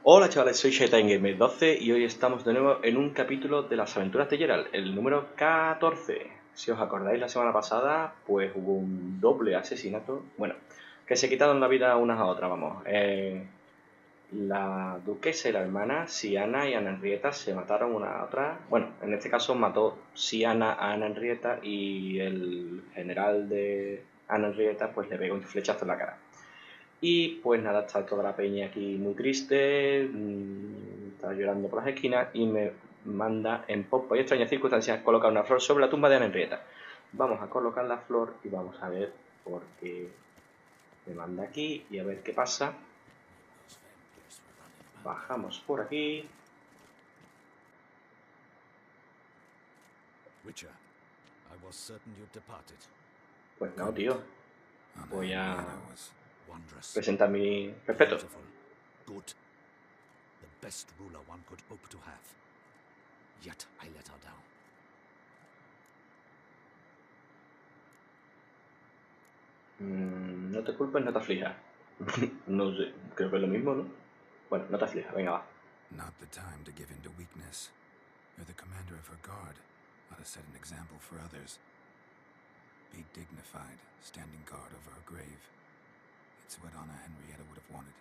Hola chavales, soy Gamer12 y hoy estamos de nuevo en un capítulo de Las Aventuras de Gerald, el número 14. Si os acordáis, la semana pasada pues hubo un doble asesinato, bueno, que se quitaron la vida unas a otras, vamos. La duquesa y la hermana, Siana y Ana Henrietta, se mataron una a otra. Bueno, en este caso mató Siana a Ana Henrietta y el general de Ana Henrietta pues le pegó un flechazo en la cara. Y pues nada, está toda la peña aquí muy triste, está llorando por las esquinas y me manda en pompa y extrañas circunstancias colocar una flor sobre la tumba de Ana Henrietta. Vamos a colocar la flor y vamos a ver por qué me manda aquí y a ver qué pasa. Bajamos por aquí. Pues no, tío. Voy a presentar mi respeto. No te culpes, no te aflijas. No sé, creo que es lo mismo, ¿no? Bueno, no te aflijas, venga, va. Not the time to give in to weakness. You're the commander of her guard. Ought to set an example for others. Be dignified, standing guard over her grave. It's what Anna Henrietta would have wanted.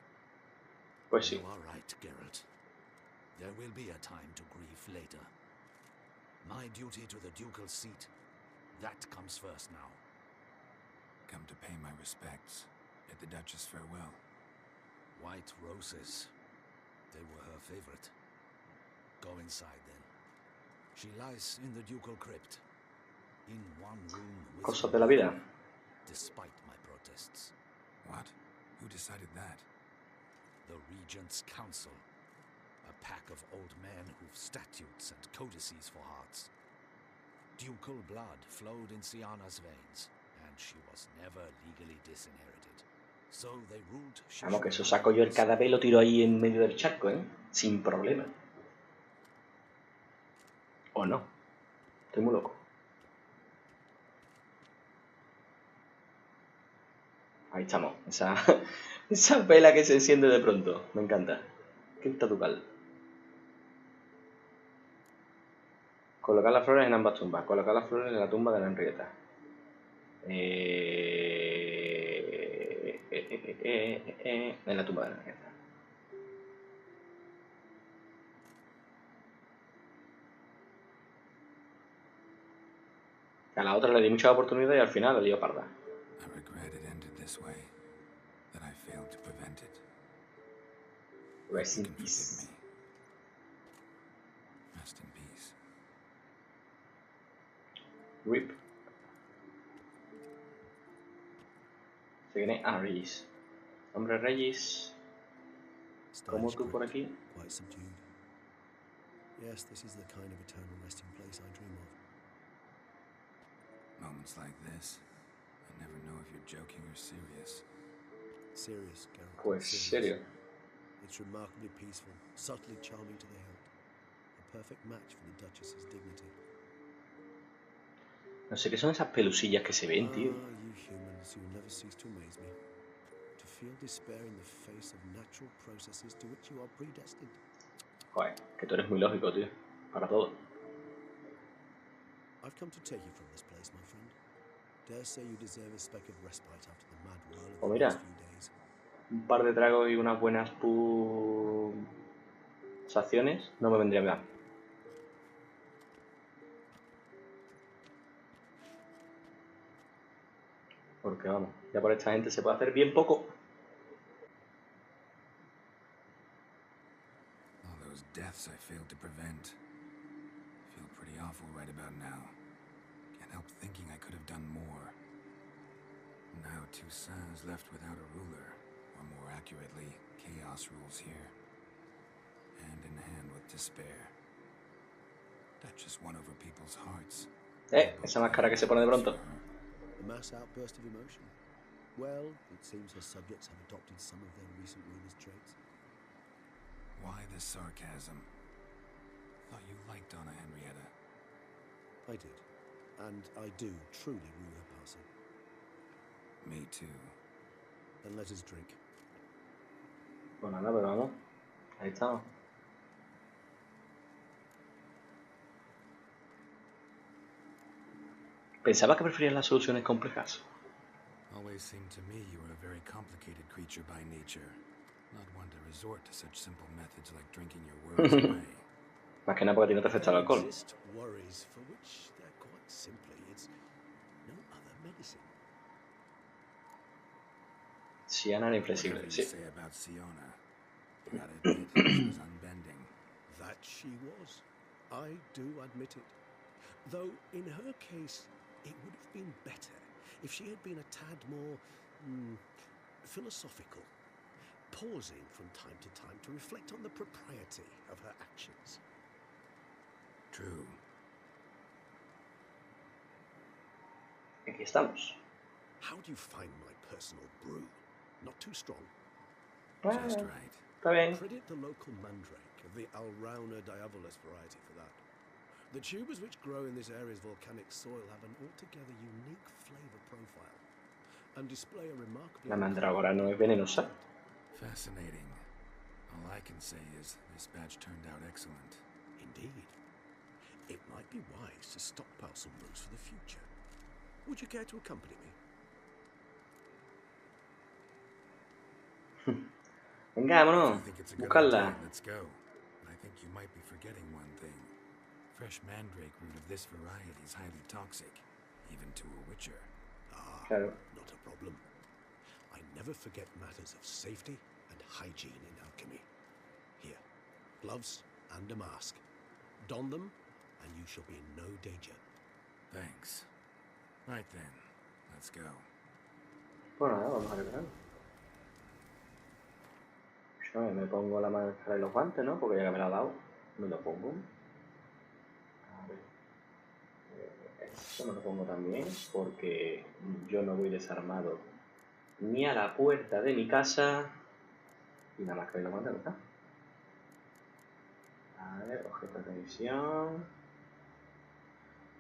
Pues sí. You are right, Gerald. There will be a time to grieve later. My duty to the ducal seat, that comes first now. Come to pay my respects. Bid the Duchess farewell. White roses. They were her favorite. Go inside then. She lies in the ducal crypt. In one room with Cosas de la vida. Despite my protests. What? Who decided that? The Regent's Council. A pack of old men who've statutes and codices for hearts. Ducal blood flowed in Siana's veins, and she was never legally disinherited. So they ruled. Vamos, que eso saco yo el cadáver y lo tiro ahí en medio del charco, ¿eh? Sin problema. ¿O no? Estoy muy loco. Ahí estamos. Esa vela que se enciende de pronto. Me encanta. Quinta ducal. Colocar las flores en ambas tumbas. Colocar las flores en la tumba de la Henrietta. En la tumba de la Henrietta. A la otra le di mucha oportunidad y al final la lío parda. I regret it ended this way. That I failed to prevent it. Rest in You can peace. forgive me. Rest in peace. RIP. Se viene Aaaaadios. Hombre Reyes. ¿Cómo tú por aquí? Quite subdued. Yes, this is the kind of eternal resting place I dream of. Moments like this, I never know if you're joking or serious. Serious, Gerald. Pues serio. It's remarkably peaceful, subtly charming to the hilt. A perfect match for the Duchess's dignity. No sé qué son esas pelusillas que se ven, tío. You humans, you never cease to amaze me. To feel despair in the face of natural processes to which you are predestined. Joder, que tú eres muy lógico, tío. Para todo. I've come to take you from this place, my friend. Dare say you deserve a speck of respite after the mad whirl of Oh, the mira. last few days. Un par de tragos y unas buenas pulsaciones no me vendría mal. Porque vamos, ya por esta gente se puede hacer bien poco. All those deaths I failed to prevent. Feel pretty awful right about now. Can't help thinking I could have done more. Now Toussaint's left without a ruler, or more accurately, chaos rules here. Hand in hand with despair. Duchess won over people's hearts. Esa máscara que se pone de pronto. A mass outburst of emotion. Well, it seems her subjects have adopted some of their recent ruler's traits. Why the sarcasm? Thought you liked Anna Henrietta. I did. And I do truly rue her passing. Me too. Then let us drink. Pues nada, pero vamos. Ahí estamos. Pensaba que preferías las soluciones complejas. Always seemed to me you were a very complicated creature by nature. Not one to resort to such simple methods like drinking your worries away. Más que nada porque a ti no te afecta el alcohol. Exist worries for which they're quite simply it's no other medicine. Siana era inflexible, Whatever sí. you say about Siona, you gotta admit she was unbending. That she was. I do admit it. Though in her case, it would have been better if she had been a tad more philosophical, pausing from time to time to reflect on the propriety of her actions. True. Aquí estamos. How do you find my personal brew? Not too strong. Just right. Está bien. Credit the local mandrake of the Alrauna diabolus variety for that. The tubers which grow in this area's volcanic soil have an altogether unique flavor profile and display a remarkable... La mandrágora no es venenosa. Fascinating. All I can say is this batch turned out excellent. Indeed. It might be wise to stockpile some brews for the future. Would you care to accompany me? Venga, If vámonos. you think it's a good Buscarla. idea, let's go. But I think you might be forgetting one thing. Fresh mandrake root of this variety is highly toxic, even to a witcher. Claro. Not a problem. I never forget matters of safety and hygiene in alchemy. Here, gloves and a mask. Don them, and you shall be in no danger. Thanks. Right then, let's go. Bueno, nada, vamos a reparar. Yo me pongo la máscara y los guantes, ¿no? Porque ya que me la ha dado, me lo pongo. A ver. Esto me lo pongo también, porque yo no voy desarmado ni a la puerta de mi casa. Y la máscara y los guantes, ¿verdad? A ver, objetos de misión.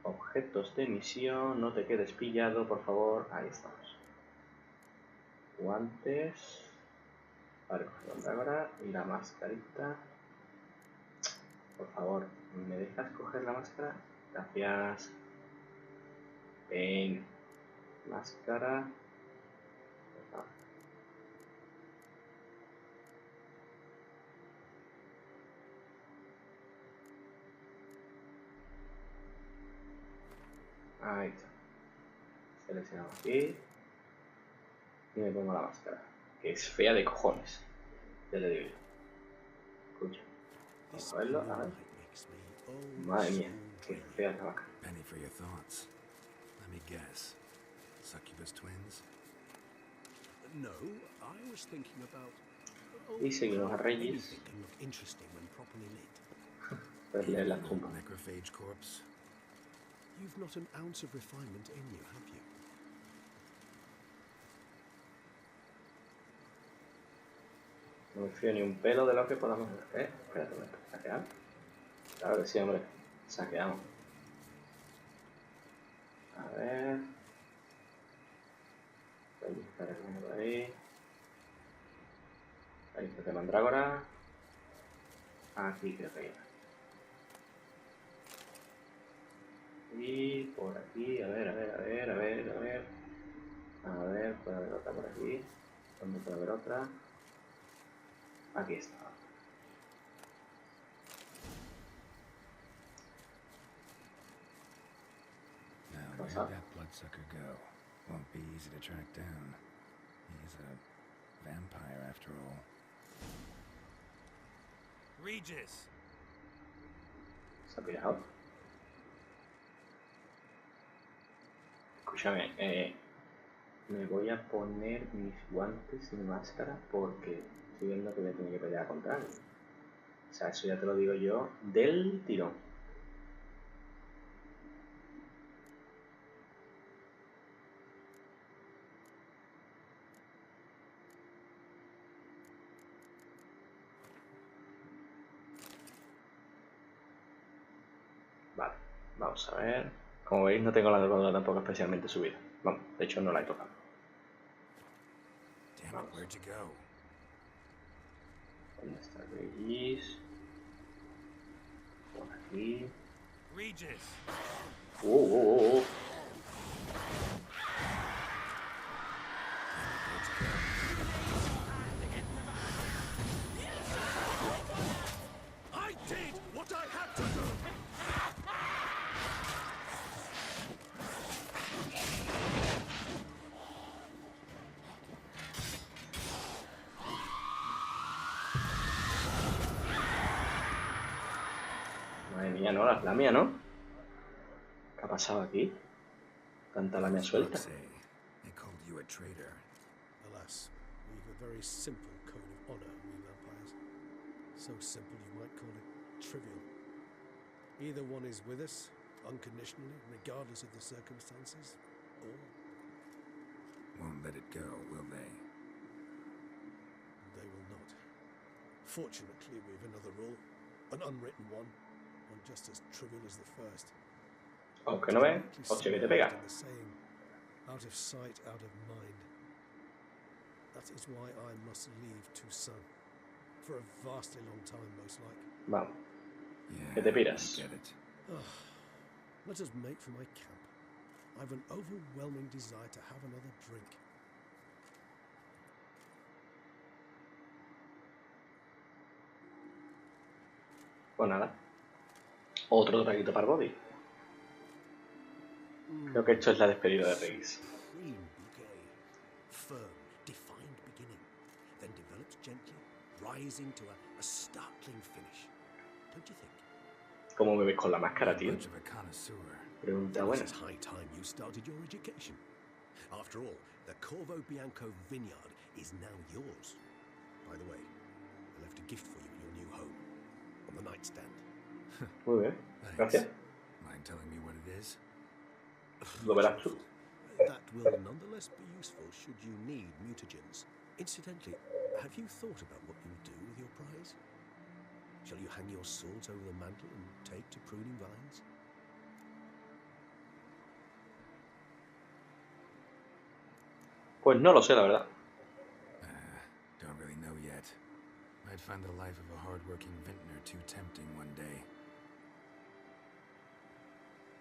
Objetos de misión, no te quedes pillado, por favor. Ahí estamos. Guantes. Vale, coger ahora. Y la mascarita. Por favor, ¿me dejas coger la máscara? Gracias. Ven. Máscara. Ahí está. Seleccionamos aquí. Y me pongo la máscara. Que es fea de cojones. Ya le digo yo. Escucha. Vamos a verlo. A ver. Madre mía. Qué fea es la vaca. Penny for your thoughts. Let me guess. Succubus twins? No, I was thinking about... Y seguimos a Reyes. Anything can look interesting when properly lit. Puedes leer las tumbas. Necrophage corpse? You've not an ounce of refinement in you, have you? No me fío ni un pelo de lo que podamos hacer. Espérate, ¿me saqueamos? Claro que sí, hombre. Saqueamos. A ver. Voy a buscar el número por ahí. Ahí está el mandrágora. Aquí creo que era. Y por aquí, a ver. A ver, puede haber otra por aquí. ¿Dónde puede haber otra? Aquí está. Now, What's where'd up? that bloodsucker go? Won't be easy to track down. He's a vampire after all. Regis! ¿Se ha pirado? Escúchame, me voy a poner mis guantes y mi máscara porque estoy viendo que voy a tener que pelear contra él. O sea, eso ya te lo digo yo del tirón. Vale, vamos a ver. Como veis, no tengo la armadura tampoco especialmente subida. Vamos, de hecho no la he tocado. Damn it, where'd you go? ¿Dónde está Regis? Por aquí. Regis! Oh. I did what I had to do! Madre mía, no, la lamia, ¿no? ¿Qué ha pasado aquí? Tanta lamia suelta. They called you a traitor. Alas, we've a very simple code of honor, we vampires. So simple you might call it trivial. Either one is with us, unconditionally, regardless of the circumstances, or Won't let it go, will they? they will not. Fortunately, we've another rule, an unwritten one just as trivial as the first. Aunque no ve, hostia, que te pega. The saying, out of sight, out of mind. That is why I must leave Toussaint. For a vastly long time, most like. Vamos, Yeah, que te piras. I get it. Let us make for my camp. I've an overwhelming desire to have another drink. Pues nada. Otro traguito para Bobby. Creo que esto es la despedida de Regis. Cream bouquet. Firm, defined beginning. Then develops gently, rising to a startling finish. Don't you think? ¿Cómo me ves con la máscara, tío? Much of a connoisseur. Pregunta Then buena. it's high time you started your education. After all, the Corvo Bianco vineyard is now yours. By the way, I left a gift for you in your new home. On the nightstand. Muy bien, Thanks. gracias. Mind telling me what it is? Lo verás tú. That will nonetheless be useful should you need mutagens. Incidentally, have you thought about what you'll do with your prize? Shall you hang your swords over the mantle and take to pruning vines? Pues no lo sé, la verdad. Don't really know yet. Might find the life of a hard-working vintner too tempting one day.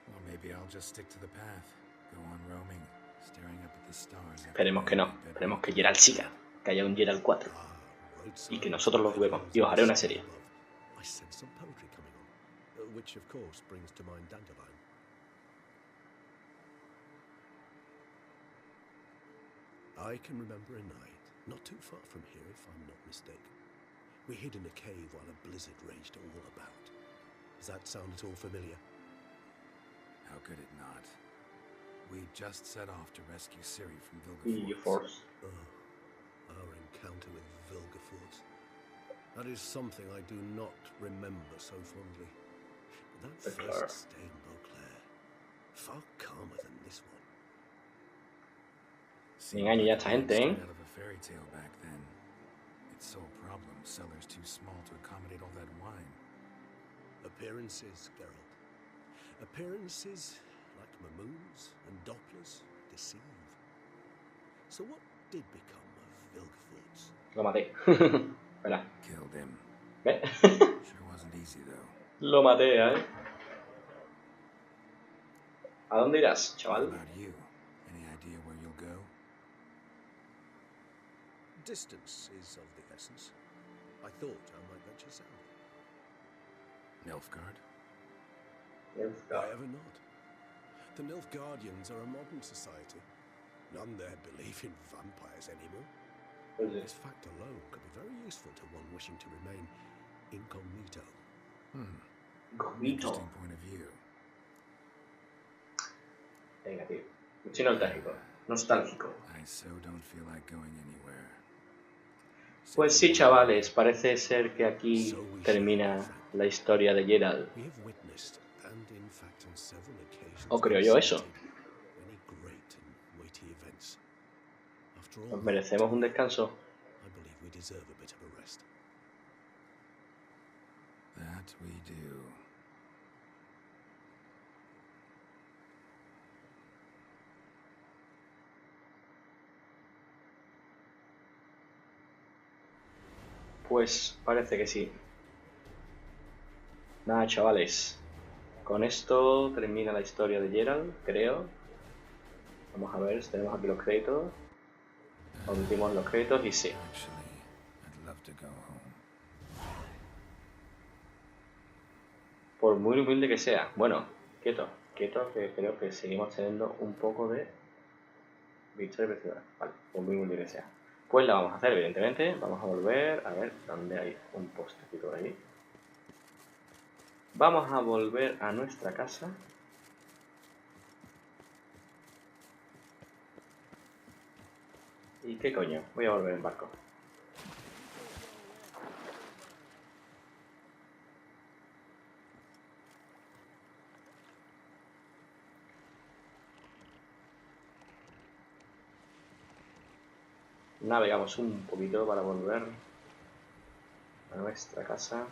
Or maybe I'll just stick to the path, go on roaming, staring up at the stars. Esperemos que no. Esperemos que Gerald siga. Que haya un Gerald 4. Y que nosotros lo juguemos. Y os haré una serie. I sense some poetry coming on, which of course brings to mind Dandelion. I can remember a night, not too far from here if I'm not mistaken. We hid in a cave while a blizzard raged all about. Does that sound at all familiar? How could it not? We just set off to rescue Ciri from Y Vilgefortz. Force. Our encounter with Vilgefortz. That is something I do not remember so fondly. But that Beauclair. first stay in Beauclair, far calmer than this one. Engaño ya a esta gente, ¿eh? Out of a fairy tale back then. Its sole problem, cellars too small to accommodate all that wine. Appearances, Gerald. Appearances, like mamoons and dopplers, deceive. So what did become of Vilgefortz? Lo maté. Espera. Killed him. ¿Ves? Sure wasn't easy though. Lo maté, ¿eh? ¿A dónde irás, What chaval? about you? Any idea where you'll go? Distance is of the essence. I thought I might venture south. Nilfgaard? Why ever not? The Nilfgaardians are a modern society. None there believe in vampires anymore. This fact alone could be very useful to one wishing to remain incognito. Gomito. Interesting point of view. Venga, tío. Estoy nostálgico. Nostálgico. I so don't feel like going anywhere. Pues sí, chavales, parece ser que aquí termina la historia de Gerald. We have witnessed, and in fact on several occasions, O creo yo eso. many great and weighty events. After all, Nos merecemos un descanso. I believe we deserve a bit of a rest. That we do. Pues parece que sí. Nada, chavales. Con esto termina la historia de Gerald, creo. Vamos a ver si tenemos aquí los créditos. Omitimos los créditos y sí. Actually, I'd love to go home. Por muy humilde que sea. Bueno, quieto, quieto, que creo que seguimos teniendo un poco de victoria personal. Vale, por muy humilde que sea. Pues la vamos a hacer, evidentemente. Vamos a volver. A ver, ¿dónde hay un postecito por ahí? Vamos a volver a nuestra casa. ¿Y qué coño? Voy a volver en barco. Navegamos un poquito para volver a nuestra casa.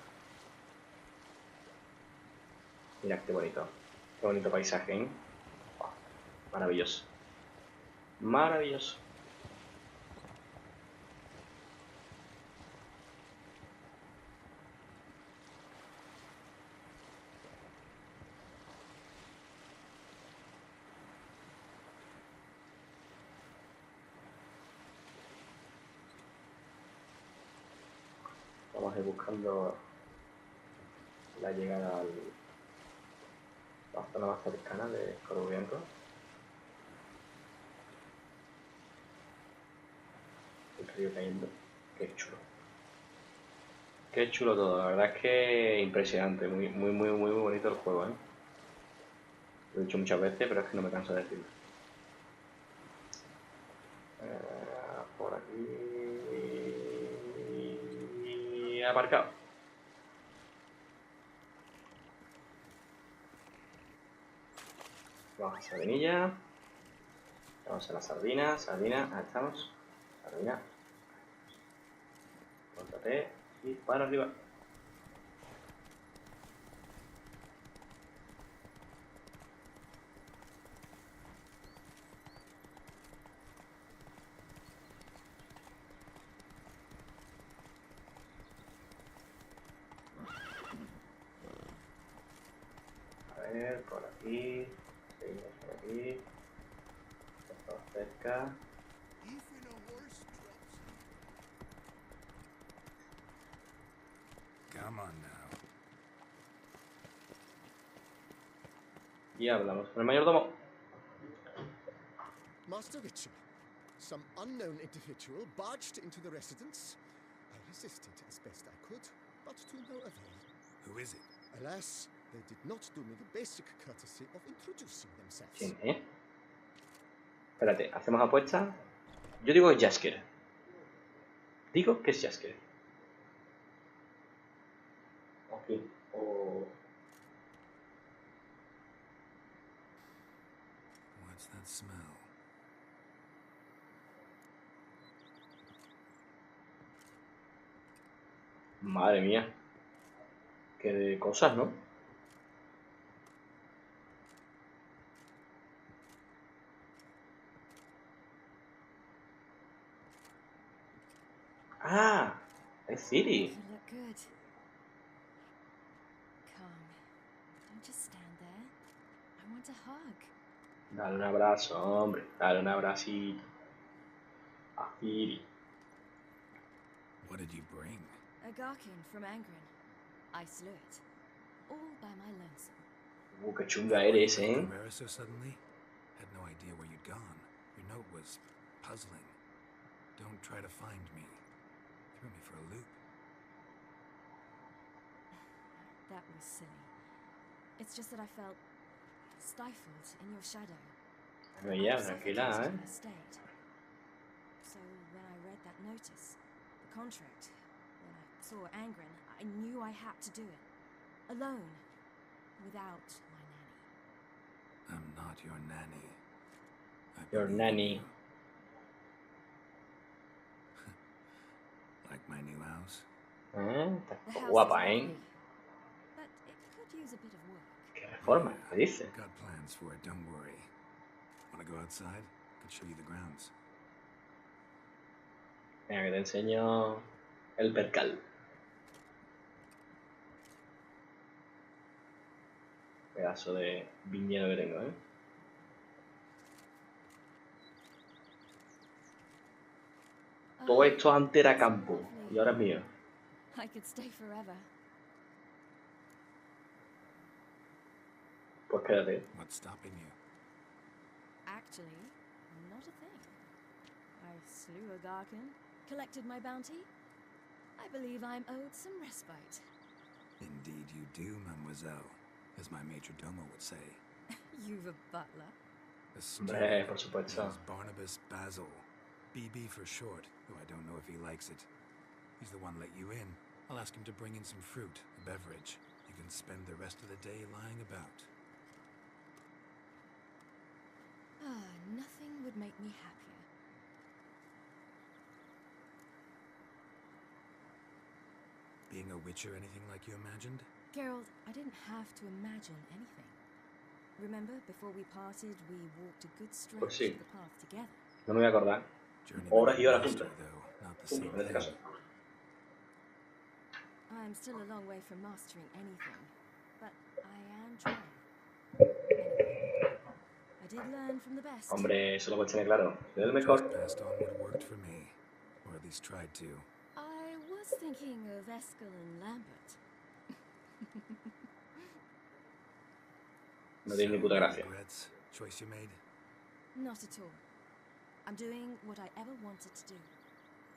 Mirad qué bonito paisaje, ¿eh? Oh, maravilloso, maravilloso. Vamos a ir buscando la llegada a la zona más cercana de Corrubiento. El río cayendo. Qué chulo. Qué chulo todo. La verdad es que impresionante. Muy bonito el juego, ¿eh? Lo he dicho muchas veces, pero es que no me canso de decirlo. Por aquí. Aparcado. Vamos a sardinilla. Vamos a la sardina. Sardina, ahí estamos. Sardina. Póntate y para arriba. A ver, por aquí. Seguimos por aquí. Estamos cerca. Come on now. Y hablamos con el mayordomo. Master Richard, some unknown individual barged into the residence. I resisted as best I could, but to no avail. Who is it? Alas, they did not do me the basic courtesy of introducing themselves. ¿Quién es? Espérate, ¿hacemos apuesta? Yo digo que es Jasker. Digo que es Jasker. Aquí. O... What's that smell? Madre mía. Qué de cosas, ¿no? Ah, es Ciri. You look good. Come. Don't just stand there. I want a hug. Dale un abrazo, hombre. Dale un abracito. A Ciri. What did you bring? A Garkin from Angren. I slew it. All by my lonesome. Qué chunga eres, Why you ¿eh? left Carrera so suddenly? Had no idea where you'd gone. Your note was puzzling. Don't try to find me. Threw me for a loop. That was silly. It's just that I felt stifled in your shadow. Ya, I tranquila, suffocated ¿eh? in my state. So when I read that notice, the contract, when I saw Angren, I knew I had to do it. Alone. Without my nanny. I'm not your nanny. I Your believe in nanny. you. Like my new house? Está The house guapa, is ¿eh? lovely, but it could use a bit of work. Qué reforma, ¿qué dice? I've got plans for it, don't worry. Wanna go outside? Could show you the grounds. Venga, que te enseño el percal. Pedazo de viñedo que tengo, ¿eh? Todo esto antes era campo y ahora es mío. I could stay forever. Pues quédate. What's stopping you? Actually, not a thing. I slew a Garkin, collected my bounty. I believe I'm owed some respite. Indeed you do, mademoiselle, as my major domo would say. You've a butler. A Hombre, steward. por supuesto. Name's Barnabas Basil. BB for short, though I don't know if he likes it. He's the one let you in. I'll ask him to bring in some fruit, a beverage. You can spend the rest of the day lying about. Nothing would make me happier. Being a witcher anything like you imagined? Gerald, I didn't have to imagine anything. Remember, before we parted, we walked a good stretch Pues sí. of the path together. No me voy a acordar. Journeyman Horas y and horas master, juntas. though, not the same En este caso. thing. I'm still a long way from mastering anything, but I am trying. I did learn from the best. Hombre, eso lo puedes tener claro. Soy el Just mejor. passed on what worked for me, or at least tried to. I was thinking of Eskel and Lambert. No tiene ni puta gracia. Regrets? Choice you made? Not at all. I'm doing what I ever wanted to do.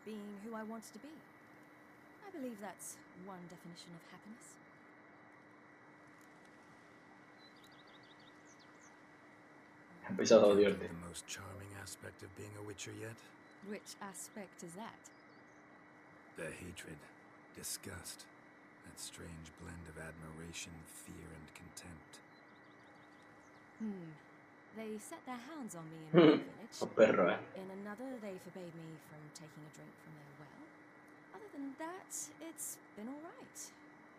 Being who I wanted to be. I believe that's one definition of happiness. He empezado a Can't odiarte. be the most charming aspect of being a witcher yet? Which aspect is that? The hatred, disgust, that strange blend of admiration, fear, and contempt. They set their hounds on me in one village. Un perro, ¿eh? In another, they forbade me from taking a drink from their well. Other than that, it's been all right.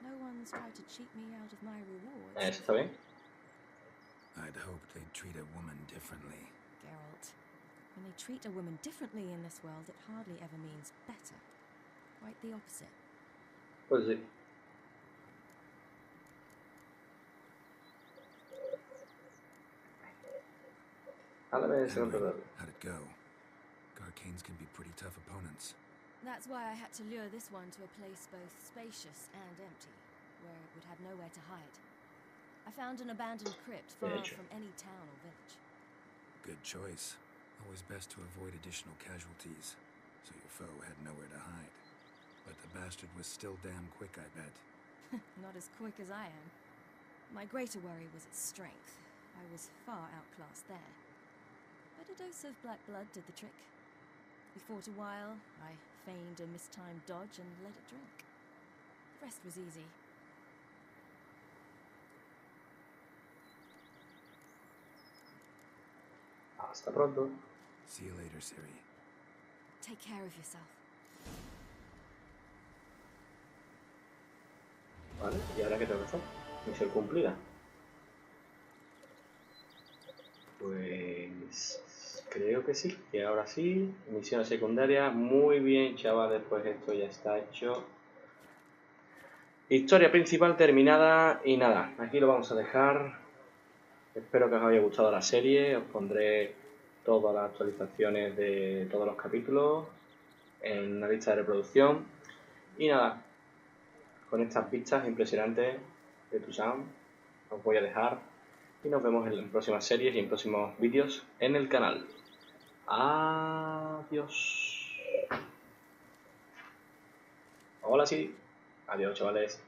No one's tried to cheat me out of my rewards. ¿Eso está bien? I'd hoped they'd treat a woman differently. Geralt, when they treat a woman differently in this world, it hardly ever means better. Quite the opposite. Pues sí. Háblame de ese Anyway, contrato. how'd it go? Garcanes can be pretty tough opponents. That's why I had to lure this one to a place both spacious and empty, where it would have nowhere to hide. I found an abandoned crypt far hecho. from any town or village. Good choice. Always best to avoid additional casualties, so your foe had nowhere to hide. But the bastard was still damn quick, I bet. Not as quick as I am. My greater worry was its strength. I was far outclassed there. But a dose of black blood did the trick. We fought a while, I feigned a mistimed dodge and let it drink. The rest was easy. Hasta pronto. See you later, Siri. Take care of yourself. Vale, ¿y ahora qué tengo que hacer? Misión cumplida. Pues creo que sí, que ahora sí. Misión secundaria. Muy bien, chavales, pues esto ya está hecho. Historia principal terminada y nada, aquí lo vamos a dejar. Espero que os haya gustado la serie. Os pondré todas las actualizaciones de todos los capítulos en la lista de reproducción. Y nada, con estas vistas impresionantes de Tucson os voy a dejar y nos vemos en próximas series y en próximos vídeos en el canal. Adiós. Hola, sí. Adiós, chavales.